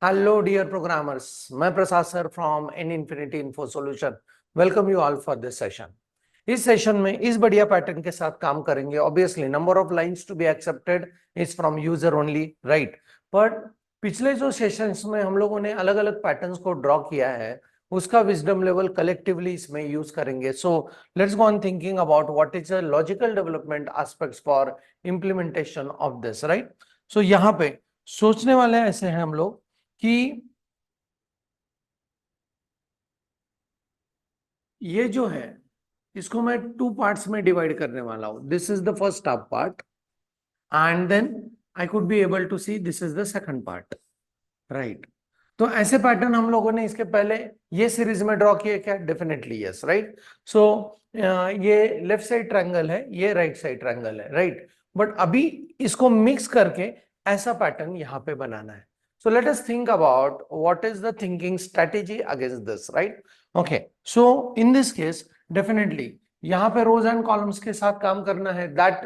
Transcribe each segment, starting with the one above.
Hello, dear programmers. मैं प्रसाद sir from N Infinity Info Solution. Welcome you all for this session. इस session में इस बढ़िया pattern के साथ काम करेंगे. Obviously, number of lines to be accepted is from user only, right? But पिछले जो सेशंस में हम लोगों ने अलग अलग पैटर्न्स को ड्रॉ किया है, उसका विजडम लेवल कलेक्टिवली इसमें यूज करेंगे. So let's go on thinking about what is the logical development aspects for implementation of this, right? So यहाँ पे सोचने वाले ऐसे हैं हम लोग कि ये जो है इसको मैं 2 पार्ट्स में डिवाइड करने वाला हूं. This is the first half part and then I could be able to see this is the second part, right? तो ऐसे पैटर्न हम लोगों ने इसके पहले ये सीरीज में ड्रॉ किए क्या? Definitely yes, right? सो ये लेफ्ट साइड ट्रायंगल है, ये राइट साइड ट्रायंगल है, राइट? बट अभी इसको मिक्स करके ऐसा पैटर्न यहाँ पे बनाना है. So let us think about what is the thinking strategy against this, right? Okay. So in this case, definitely यहाँ पे rows and columns के साथ काम करना है. That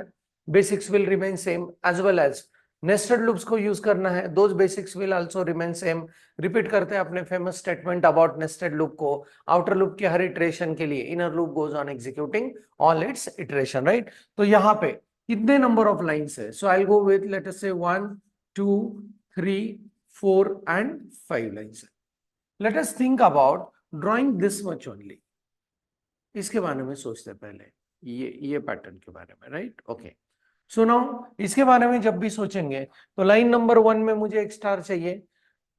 basics will remain same, as well as nested loops को use करना है. Those basics will also remain same. Repeat करते हैं अपने famous statement about nested loop को. Outer loop के हर iteration के लिए inner loop goes on executing all its iteration, right? तो यहाँ पे कितने number of lines है? So I'll go with let us say 1, 2, 3, 4 and 5 lines. Let us think about drawing this much only. इसके बारे में सोचते पहले ये पैटर्न के बारे में, राइट? ओके. सो नाउ इसके बारे में जब भी सोचेंगे तो लाइन नंबर 1 में मुझे एक स्टार चाहिए,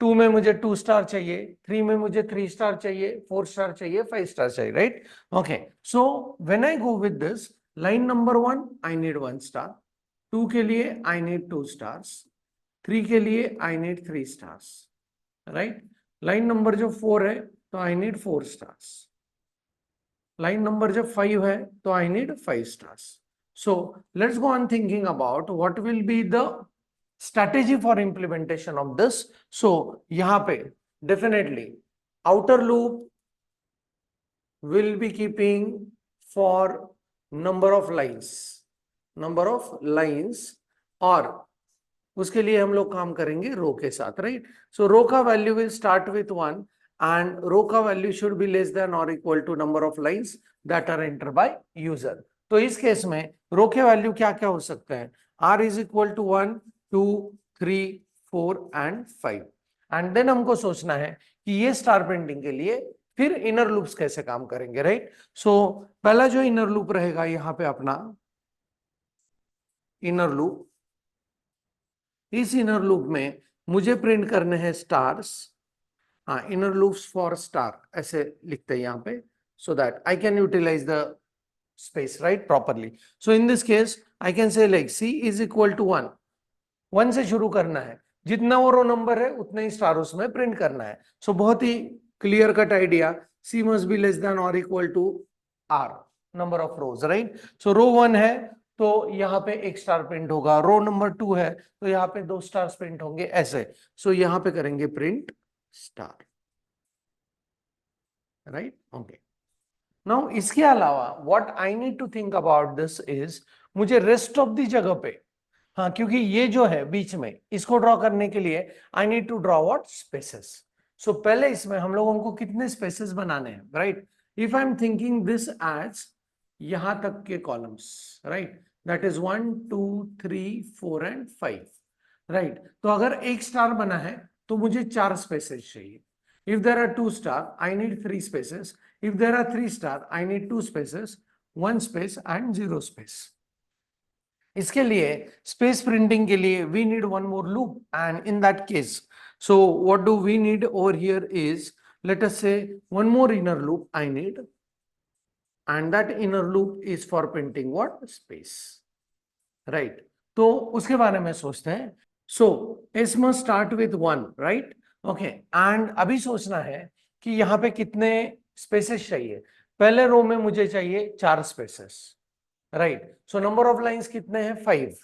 2 में मुझे 2 स्टार चाहिए, 3 में मुझे 3 स्टार चाहिए, 4 स्टार चाहिए, 5 स्टार चाहिए, right? Okay. So when I go with this line number 1 I need 1 star, 2 के लिए आई नीड 2 स्टार्स, 3 के लिए I need 3 stars, right? Line number जो 4 है तो I need 4 stars. Line number जब 5 है तो I need 5 stars. So let's go on thinking about what will be the strategy for implementation of this. So यहां पे definitely outer loop will be keeping for number of lines और उसके लिए हम लोग काम करेंगे रो के साथ, राइट? सो रो का value will start with 1 and row का value should be less than और equal to number of lines that are enter by user. तो इस केस में रो के वैल्यू क्या क्या हो सकते हैं? r is equal to 1, 2, 3, 4 and 5. And then हमको सोचना है कि ये स्टार प्रिंटिंग के लिए फिर इनर लूप्स कैसे काम करेंगे, राइट? सो पहला जो इनर लूप रहेगा यहाँ पे अपना इनर लूप, इस इनर लूप में मुझे प्रिंट करने हैं स्टार्स. हाँ, इनर लूप्स फॉर स्टार ऐसे लिखते हैं यहाँ पे, so that I can utilise the space, right, properly. So in this case I can say like c is equal to 1 से शुरू करना है, जितना वो रो नंबर है उतना ही स्टार उसमें प्रिंट करना है. सो बहुत ही clear cut idea, c must be less than और equal to r number of rows, right? So row 1 है तो यहाँ पे एक स्टार प्रिंट होगा, रो नंबर 2 है तो यहाँ पे 2 स्टार प्रिंट होंगे, ऐसे. सो यहाँ पे करेंगे print star, right? Okay. Now इसके अलावा what I need to think about this is, मुझे रेस्ट ऑफ दी जगह पे, हाँ, क्योंकि ये जो है बीच में इसको ड्रॉ करने के लिए I need to draw what spaces. So पहले इसमें हम लोगों को कितने स्पेसेस बनाने हैं, right? If I am thinking this as यहां तक के columns, right, that is 1, 2, 3, 4 and 5, right? तो अगर एक स्टार बना है तो मुझे 4 स्पेसेस चाहिए. If there are 2 star I need 3 spaces. If there are 3 star I need 2 spaces, 1 space and 0 space. इसके लिए स्पेस प्रिंटिंग के लिए we need one more loop, and in that case so what do we need over here is, let us say one more inner loop I need, and that inner loop is for printing what? Space, right? तो उसके बारे में सोचते हैं. so s must start with 1, right? okay, and अभी सोचना है कि यहाँ पे कितने स्पेसेस चाहिए. पहले रो में मुझे चाहिए 4 spaces, right? So number of lines कितने हैं? 5,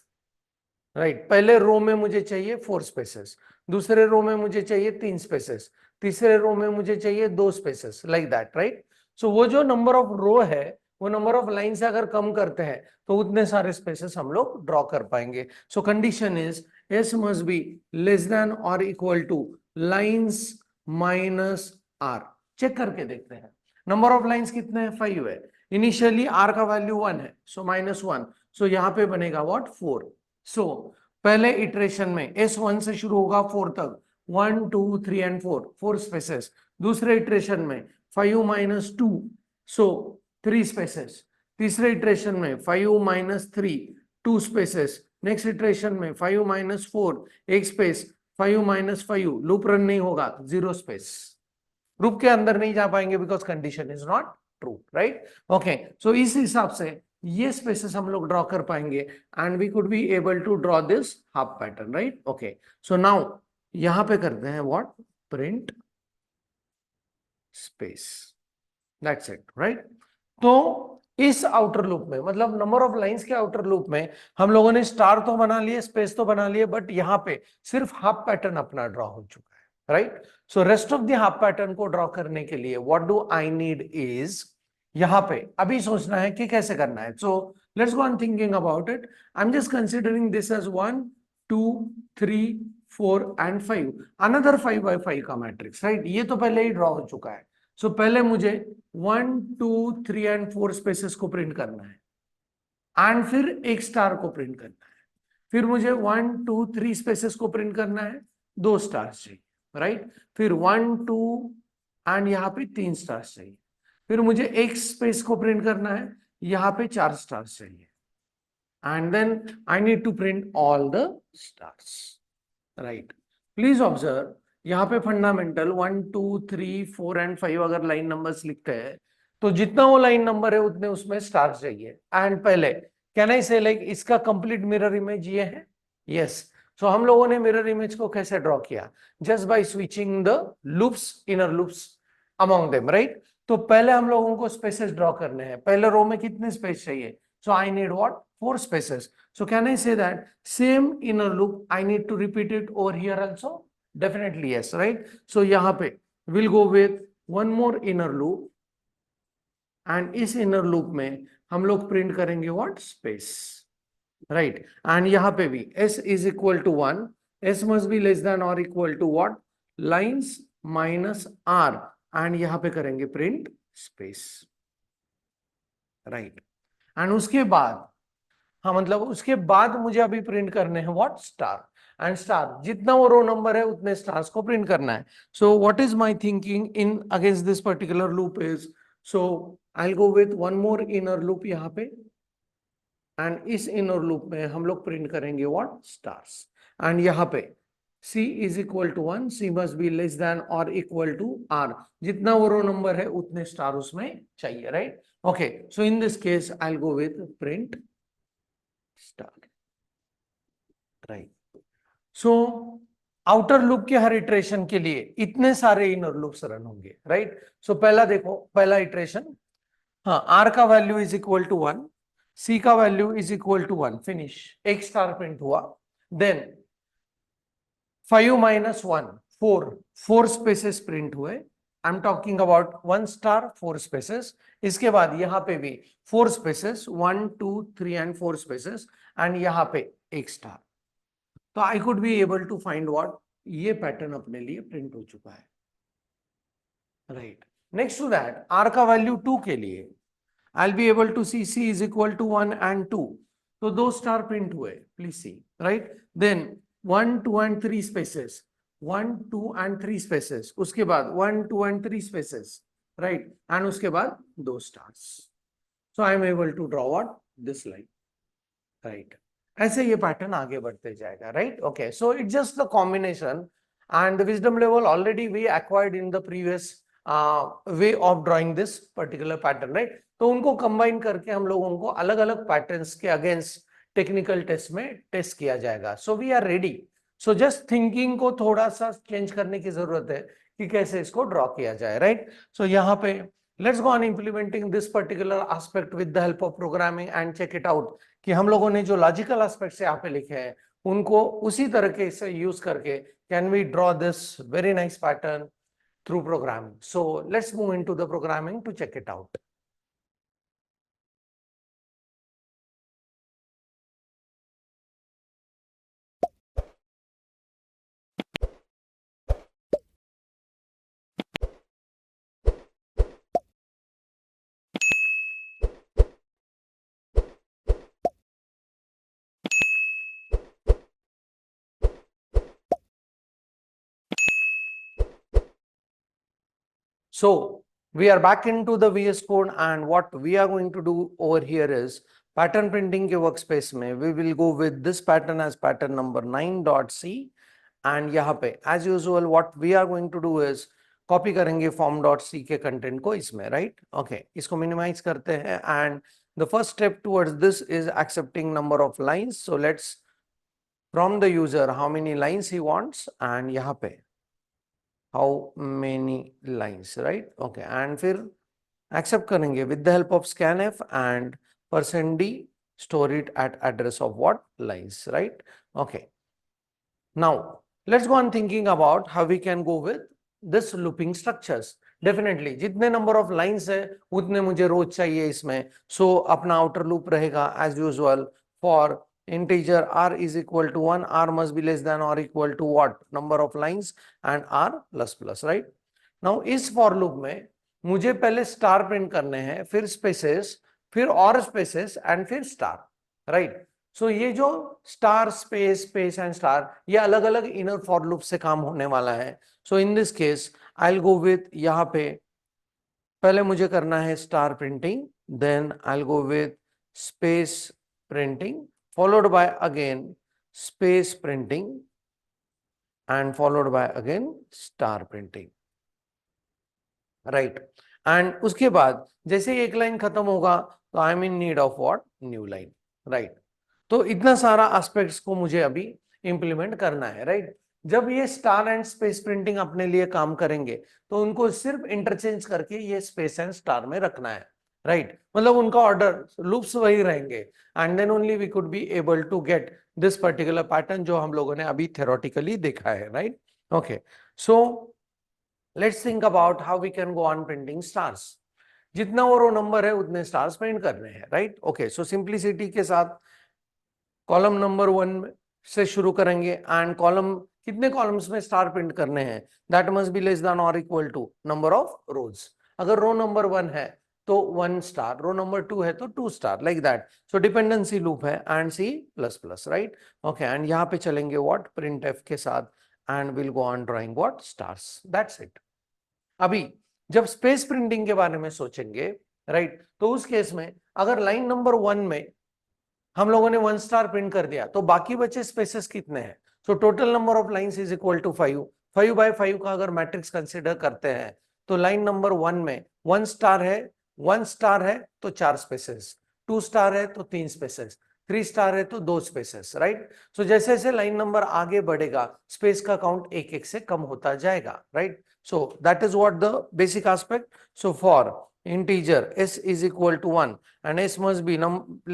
राइट? पहले रो में मुझे चाहिए 4 स्पेसेस, दूसरे रो में मुझे चाहिए 3 स्पेसेस, तीसरे रो में मुझे चाहिए 2 स्पेसेस, लाइक दैट, राइट? सो वो जो नंबर ऑफ रो है वो नंबर ऑफ लाइन से अगर कम करते हैं तो उतने सारे स्पेसेस हम लोग ड्रॉ कर पाएंगे. So condition is s must be less than और equal to lines minus r, check करके देखते हैं। नंबर ऑफ लाइंस कितने हैं, 5 है। इनिशियली आर का वैल्यू 1 है, सो -1, सो यहां पे बनेगा व्हाट, 4। सो पहले इटरेशन में S1 से शुरू होगा 4 तक, 1 2 3 एंड 4, 4 स्पेसेस। दूसरे इटरेशन में 5 - 2, सो 3 स्पेसेस। तीसरे इटरेशन में 5 - 3, 2 स्पेसेस। नेक्स्ट इटरेशन में 5 - 4, एक स्पेस। 5 - 5, लूप रन नहीं होगा, 0 स्पेस। लूप के अंदर नहीं जा पाएंगे because condition is not true, right. Okay, so इस हिसाब से ये स्पेसेस हम लोग ड्रॉ कर पाएंगे and we could be able to draw this half pattern, right. Okay, so now यहां पे करते हैं what, print space, that's it, right. तो इस आउटर लूप में, मतलब नंबर ऑफ लाइंस के आउटर लूप में हम लोगों ने स्टार तो बना लिए, स्पेस तो बना लिए, बट यहां पे सिर्फ हाफ पैटर्न अपना ड्रॉ हो चुका है, right. So rest of the half pattern को ड्रॉ करने के लिए what do I need is, यहां पे अभी सोचना है कि कैसे करना है। So let's go on thinking about it. I am just considering this as 1 2 3 4 and 5, another 5 by 5 का मैट्रिक्स, राइट। ये तो पहले ही ड्रॉ हो चुका है। सो पहले मुझे 1 2 3 एंड 4 स्पेसेस को प्रिंट करना है एंड फिर एक स्टार को प्रिंट करना है। फिर मुझे 1 2 3 स्पेसेस को प्रिंट करना है, 2 स्टार्स चाहिए, राइट। फिर 1 2 एंड यहाँ पे 3 स्टार्स चाहिए। फिर मुझे एक स्पेस को प्रिंट करना है, यहाँ पे 4 स्टार्स चाहिए and then I need to print all the stars, right. Please observe, यहाँ पे फंडामेंटल 1 2 3 4 एंड 5 अगर लाइन नंबर्स लिखते हैं तो जितना वो लाइन नंबर है उतने उसमें स्टार्स चाहिए। एंड पहले कैन आई से लाइक इसका कंप्लीट मिरर इमेज ये है, यस। सो हम लोगों ने मिरर इमेज को कैसे ड्रॉ किया, just by switching the loops, inner loops among them, right. तो पहले हम लोगों को स्पेसेस ड्रॉ करने हैं। पहले रो में कितने स्पेस चाहिए, so I need what, 4 spaces. So can I say that same inner loop I need to repeat it over here also? Definitely yes, right? So यहाँ पे we'll go with one more inner loop and इस inner loop में हम लोग print करेंगे what, space, right? And यहाँ पे भी s is equal to 1, s must be less than or equal to what, lines minus r, and यहाँ पे करेंगे print space, right? And उसके बाद, हाँ मतलब उसके बाद मुझे अभी प्रिंट करने हैं व्हाट, स्टार। एंड स्टार जितना वो रो नंबर है उतने स्टार्स को प्रिंट करना है। So what is my thinking in against this particular loop is, so I will go with one more inner loop यहाँ पे एंड इस इनर लूप में हम लोग प्रिंट करेंगे व्हाट, स्टार्स। एंड यहाँ पे c is equal to 1, c must be less than or equal to r, जितना वो रो नंबर है उतने स्टार उसमें चाहिए, right. Okay, so in this case I will go with print star, right. So outer loop के हर iteration के लिए इतने सारे इनर लूप्स रन होंगे, राइट। सो पहला देखो, पहला इटरेशन, हाँ, आर का value is equal to 1, C का value is equal to 1, finish, एक स्टार प्रिंट हुआ। देन 5 - 1, 4, 4 स्पेसेस प्रिंट हुए। I am talking about 1 star 4 spaces. इसके बाद यहाँ पे भी 4 स्पेसेस, 1 2 3 एंड 4 स्पेसेस, एंड यहाँ पे एक स्टार। तो I could be able to find what, ये पैटर्न अपने लिए प्रिंट हो चुका है, right. Next to that, R का वैल्यू 2 के लिए I will be able to see C is equal to 1 and 2, तो 2 स्टार प्रिंट हुए, please see, right. Then 1 2 and 3 spaces, 1 2 and 3 spaces, उसके बाद 1 2 एंड 3 स्पेसेस, राइट, एंड उसके बाद 2 stars. So I am able to draw what, this line, right. ऐसे ये pattern आगे बढ़ते जाएगा, right. Okay, so it's just the combination and the wisdom level already we acquired in the previous way of drawing this particular pattern, right. तो उनको combine करके हम लोगों को अलग अलग पैटर्न्स के अगेंस्ट टेक्निकल टेस्ट में टेस्ट किया जाएगा। So we are ready. So just thinking को थोड़ा सा चेंज करने की जरूरत है कि कैसे इसको ड्रॉ किया जाए, राइट। सो यहाँ पे let's go on implementing this particular aspect with the help of programming and check it out कि हम लोगों ने जो लॉजिकल एस्पेक्ट्स यहाँ पे लिखे हैं उनको उसी तरीके से यूज करके can we draw this very nice pattern through programming. So let's move into the programming to check it out. So we are back into the VS Code, and what we are going to do over here is pattern printing के workspace में we will go with this pattern as pattern number 9.c, and यहाँ पे as usual what we are going to do is copy करेंगे form.c के content को इसमें, right? Okay, इसको minimize करते हैं, and the first step towards this is accepting number of lines. So let's from the user how many lines he wants, and यहाँ पे how many lines, right? Okay, and फिर accept करेंगे with the help of scanf and %d store it at address of what lines, right? Okay, now let's go on thinking about how we can go with this looping structures. Definitely जितने number of lines है उतने मुझे rows चाहिए इसमें, so अपना outer loop रहेगा as usual for integer r is equal to 1, r must be less than or equal to what number of lines and r plus plus, right? Now इस for loop में मुझे पहले star print करने हैं, फिर spaces, फिर और spaces and फिर स्टार, राइट? सो ये जो star space space and star ये अलग अलग इनर फॉर लूप से काम होने वाला है. So in this case I will go with यहाँ पे पहले मुझे करना है star printing, then I will go with space printing followed by again space printing and followed by again star printing, right? And उसके बाद जैसे एक लाइन खत्म होगा तो I am in need of what new line, right? तो इतना सारा एस्पेक्ट्स को मुझे अभी इंप्लीमेंट करना है, राइट? जब ये स्टार एंड स्पेस प्रिंटिंग अपने लिए काम करेंगे तो उनको सिर्फ इंटरचेंज करके ये स्पेस एंड स्टार में रखना है, राइट? मतलब उनका ऑर्डर लूप्स वही रहेंगे, and then only we could be able to get this particular pattern जो हम लोगों ने अभी थ्योरेटिकली देखा है, right? Okay, so let's think about how we can go on printing stars. जितना वो रो नंबर है उतने स्टार्स प्रिंट करने हैं, राइट? ओके, सो सिंप्लिसिटी के साथ कॉलम नंबर 1 से शुरू करेंगे, एंड कॉलम कितने कॉलम्स में स्टार प्रिंट करने हैं, that must be less than और equal to number of rows. अगर रो नंबर 1 है तो 1 स्टार, रो नंबर 2 है तो 2 star, like that. So dependency loop है and c plus plus, right? Okay, and यहाँ पे चलेंगे व्हाट प्रिंट एफ के साथ, and will go on drawing what stars, that's it. अभी जब स्पेस प्रिंटिंग के बारे में सोचेंगे, राइट, तो उस केस में अगर लाइन नंबर 1 में हम लोगों ने 1 स्टार प्रिंट कर दिया तो बाकी बचे स्पेसेस कितने हैं? So total number of lines is equal to 5. 5 by 5 का अगर मैट्रिक्स कंसिडर करते हैं तो लाइन नंबर 1 में 1 स्टार है, 1 स्टार है तो 4 स्पेसेस, 2 स्टार है तो 3 स्पेसेस, 3 स्टार है तो 2 स्पेसेस, राइट? सो जैसे जैसे लाइन नंबर आगे बढ़ेगा स्पेस का काउंट एक एक से कम होता जाएगा, right? So that is what the basic aspect. So for integer s is equal to 1 and s must be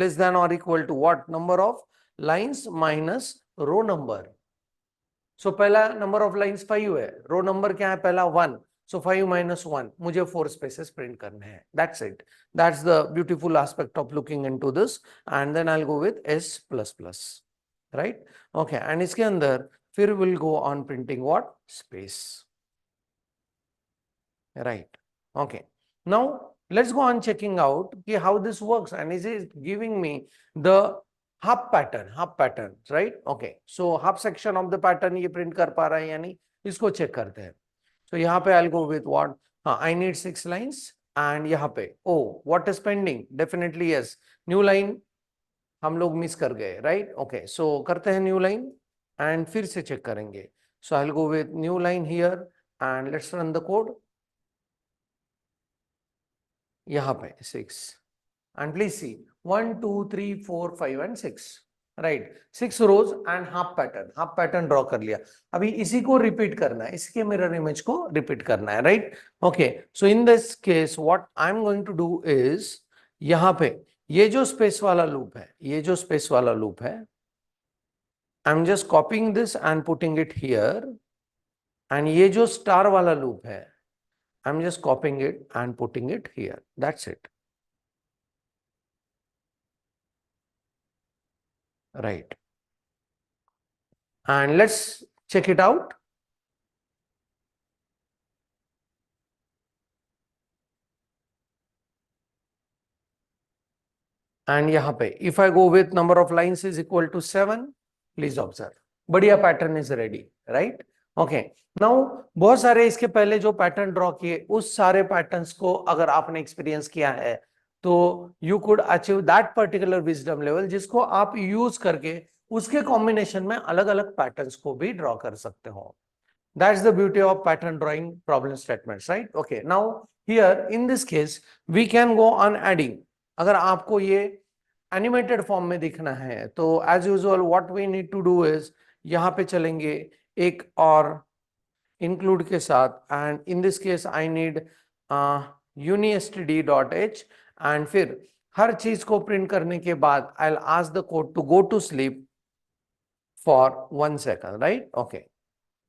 less than or equal to what number of lines minus row number. So पहला number of lines 5 है, row number क्या है पहला 1. So 5 minus 1 मुझे 4 spaces print करने हैं. That's it. That's the beautiful aspect of looking into this. And then I'll go with s plus plus, right? Okay, and इसके अंदर फिर we'll go on printing what space. Right. Okay. Now let's go on checking out how this works, and is it giving me the hub pattern, right? Okay. So hub section of the pattern ये print कर पा रहा है या नहीं, इसको check करते हैं. So यहाँ पे I'll go with what? I need 6 lines, and यहाँ पे oh what is pending? Definitely yes. New line हम लोग मिस कर गए, right? Okay. So करते हैं new line and फिर से check करेंगे. So I'll go with new line here and let's run the code. यहाँ पे 6 and please see 1 2 3 4 5 and 6, right? 6 rows and half pattern draw कर लिया. अभी इसी को रिपीट करना है, इसके मिरर इमेज को रिपीट करना है, right? Okay, so in this case what I am going to do is यहाँ पे ये जो स्पेस वाला लूप है, ये जो स्पेस वाला लूप है, आई am just copying this and putting it here, and ये जो स्टार वाला लूप है I'm just copying it and putting it here. That's it. Right. And let's check it out. And यहाँ पे if I go with number of lines is equal to 7, please observe. बढ़िया pattern is ready, right? Okay, now बहुत सारे इसके पहले जो pattern draw किए उस सारे पैटर्न्स को अगर आपने एक्सपीरियंस किया है तो you could achieve that particular wisdom level जिसको आप यूज करके उसके कॉम्बिनेशन में अलग अलग पैटर्न्स को भी ड्रॉ कर सकते हो. That's the beauty of pattern drawing problem statements, right? Okay, now here in this case we can go on adding. अगर आपको ये animated form में दिखना है तो as usual what we need to do is यहाँ पे चलेंगे एक और include के साथ and in this case I need unistd.h and फिर हर चीज को प्रिंट करने के बाद I'll ask the code to go to sleep for 1 second, right? Okay.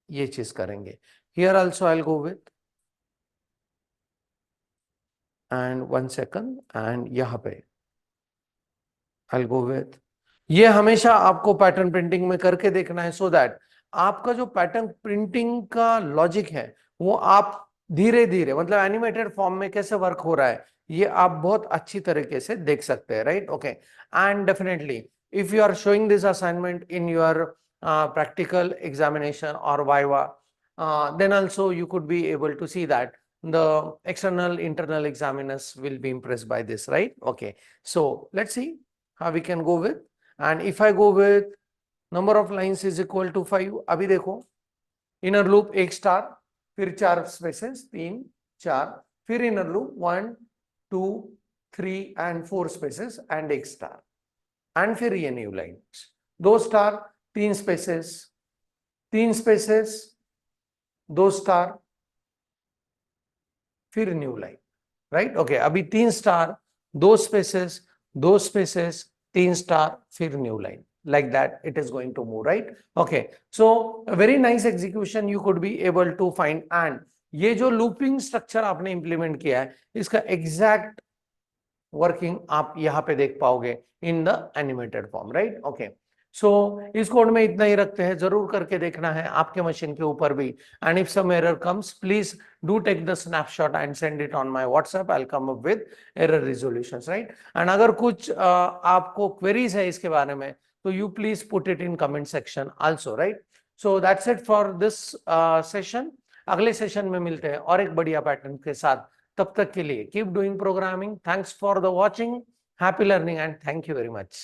ये चीज करेंगे. Here also I'll go with and 1 second and यहाँ पे I'll go with. ये हमेशा आपको पैटर्न प्रिंटिंग में करके देखना है so that आपका जो पैटर्न प्रिंटिंग का लॉजिक है वो आप धीरे धीरे मतलब एनिमेटेड फॉर्म में कैसे वर्क हो रहा है ये आप बहुत अच्छी तरीके से देख सकते हैं, right? Okay, and definitely if you are showing this assignment in your practical examination or viva, then also you could be able to see that the external internal examiners will be impressed by this, right? Okay, so let's see how we can go with. And if I go with number of lines is equal to 5, अभी देखो inner loop एक star फिर 4 spaces 3 4 फिर inner loop 1 2 3 and 4 spaces and एक star and फिर ये new lines 2 star 3 spaces 3 spaces 2 star फिर new line, right? Okay, अभी 3 स्टार 2 स्पेसेस 2 स्पेसेस 3 स्टार फिर new line, like that it is going to move, right? Okay, so a very nice execution you could be able to find. And ये जो looping structure आपने implement किया है इसका exact working आप यहाँ पे देख पाओगे in the animated form, right? Okay, so इस कोड में इतना ही रखते हैं, जरूर करके देखना है आपके मशीन के ऊपर भी. And if some error comes please do take the snapshot and send it on my WhatsApp. I will come up with error resolutions, right? And अगर कुछ आपको क्वेरीज है इसके बारे में तो you please put it in comment section also, right? So that's it for this session. अगले session में मिलते हैं और एक बढ़िया पैटर्न के साथ. तब तक के लिए keep doing programming. Thanks for the watching. Happy learning and thank you very much.